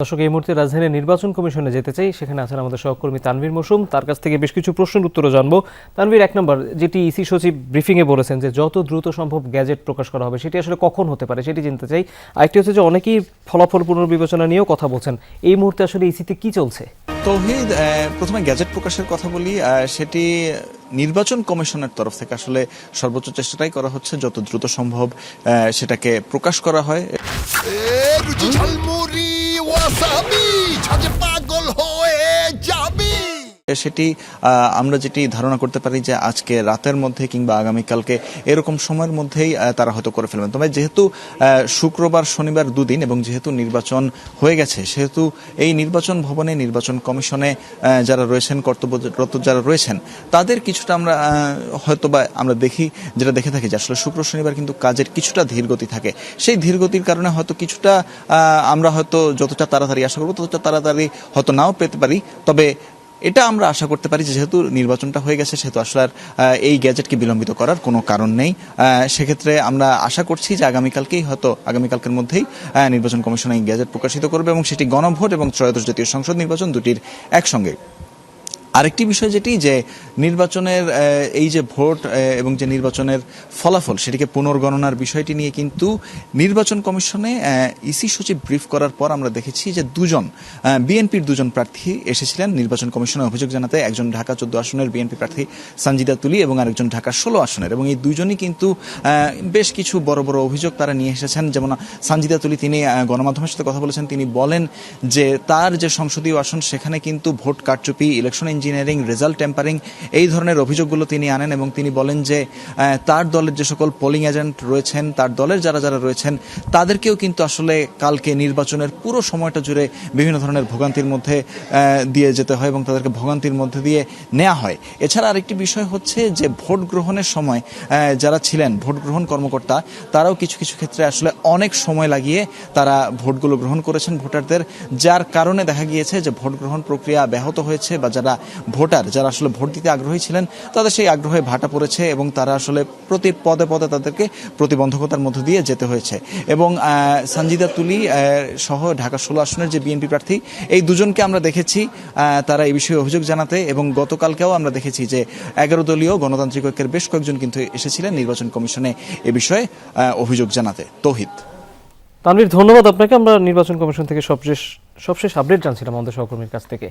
দর্শক, এই মুহূর্তে রাজধানীর নির্বাচন কমিশনে যেতে চাই। সেখানে আছেন আমাদের সহকর্মী তানভীর মৌসুম। তার কাছ থেকে বেশ কিছু প্রশ্নের উত্তরও জানবো। তানভীর, এক নম্বর, যেটি ইসি সচিব ব্রিফিংয়ে বলেছেন যে যত দ্রুত সম্ভব গ্যাজেট প্রকাশ করা হবে, সেটি আসলে কখন হতে পারে সেটি জানতে চাই। আরেকটি হচ্ছে যে অনেকেই ফলাফল পুনর্বিবেচনা নিয়েও কথা বলছেন। এই মুহূর্তে আসলে ইসিতে কি চলছে? তৌহিদ, প্রথমে গ্যাজেট প্রকাশের কথা বলি। সেটি নির্বাচন কমিশনের তরফ থেকে আসলে সর্বোচ্চ চেষ্টাটাই করা হচ্ছে যত দ্রুত সম্ভব সেটাকে প্রকাশ করা হয়। সেটি আমরা যেটি ধারণা করতে পারি যে আজকে রাতের মধ্যে কিংবা আগামীকালকে এরকম সময়ের মধ্যেই তারা হয়তো করে ফেলবেন। তবে যেহেতু শুক্রবার শনিবার দুদিন এবং যেহেতু নির্বাচন হয়ে গেছে, সেহেতু এই নির্বাচন ভবনে নির্বাচন কমিশনে যারা রয়েছেন, কর্তব্যরত যারা রয়েছেন, তাদের কিছুটা আমরা হয়তোবা আমরা যেটা দেখে থাকি যে আসলে শুক্র শনিবার কিন্তু কাজের কিছুটা ধীরগতি থাকে। সেই ধীরগতির কারণে হয়তো কিছুটা আমরা হয়তো যতটা তাড়াতাড়ি আশা করবো ততটা তাড়াতাড়ি হয়তো নাও পেতে পারি। তবে এটা আমরা আশা করতে পারি যে যেহেতু নির্বাচনটা হয়ে গেছে, সেহেতু আসলে এই গ্যাজেটকে বিলম্বিত করার কোনো কারণ নেই। সেক্ষেত্রে আমরা আশা করছি যে আগামীকালকের মধ্যেই নির্বাচন কমিশন এই গ্যাজেট প্রকাশিত করবে এবং সেটি গণভোট এবং ত্রয়োদশ জাতীয় সংসদ নির্বাচন দুটির একসঙ্গে। আরেকটি বিষয় যেটি যে নির্বাচনের এই যে ভোট এবং যে নির্বাচনের ফলাফল সেটিকে পুনর্গণনার বিষয়টি নিয়ে কিন্তু নির্বাচন কমিশনে ইসি সচিব ব্রিফ করার পর আমরা দেখেছি যে বিএনপির দুজন প্রার্থী এসেছিলেন নির্বাচন কমিশনে অভিযোগ জানাতে। একজন ঢাকা 14 আসনের বিএনপি প্রার্থী সানজিদা তুলি এবং আরেকজন ঢাকা 16 আসনের, এবং এই দুজনই কিন্তু বেশ কিছু বড় বড় অভিযোগ তারা নিয়ে এসেছেন। যেমন সানজিদা তুলি, তিনি গণমাধ্যমের সাথে কথা বলেছেন। তিনি বলেন যে তার যে সংসদীয় আসন সেখানে কিন্তু ভোট কারচুপি, ইলেকশন ইঞ্জিনিয়ারিং, রেজাল্ট টেম্পারিং, এই ধরনের অভিযোগগুলো তিনি আনেন এবং তিনি বলেন যে তার দলের যে সকল পোলিং এজেন্ট রয়েছেন, তার দলের যারা রয়েছেন, তাদেরকেও কিন্তু আসলে কালকে নির্বাচনের পুরো সময়টা জুড়ে বিভিন্ন ধরনের ভোগান্তির মধ্যে দিয়ে যেতে হয় এবং তাদেরকে ভোগান্তির মধ্যে দিয়ে নেওয়া হয়। এছাড়া আরেকটি বিষয় হচ্ছে যে ভোট গ্রহণের সময় যারা ছিলেন ভোট গ্রহণ কর্মকর্তা, তারাও কিছু কিছু ক্ষেত্রে আসলে অনেক সময় লাগিয়ে তারা ভোটগুলো গ্রহণ করেছেন ভোটারদের, যার কারণে দেখা গিয়েছে যে ভোট গ্রহণ প্রক্রিয়া ব্যাহত হয়েছে বা যারা আসলে ভোট দিতে আগ্রহী ছিলেন তাদের সেই আগ্রহে ভাটা পড়েছে এবং তারা আসলে প্রতি পদে পদে তাদেরকে প্রতিবন্ধকতার মধ্য দিয়ে যেতে হয়েছে। এবং সানজিদা তুলি সহ ঢাকা 16 আসনের যে বিএনপি প্রার্থী, এই দুজনকে আমরা দেখেছি তারা এই বিষয়ে অভিযোগ জানাতে, এবং গতকালকেও আমরা দেখেছি যে 11 দলীয় গণতান্ত্রিক ঐক্যের বেশ কয়েকজন কিন্তু এসেছিলেন নির্বাচন কমিশনে এ বিষয়ে অভিযোগ জানাতে। তৌহিদ। তানভীর, ধন্যবাদ আপনাকে। আমরা নির্বাচন কমিশন থেকে সবশেষ আপডেট জানছিলাম আমাদের সহকর্মীর কাছ থেকে।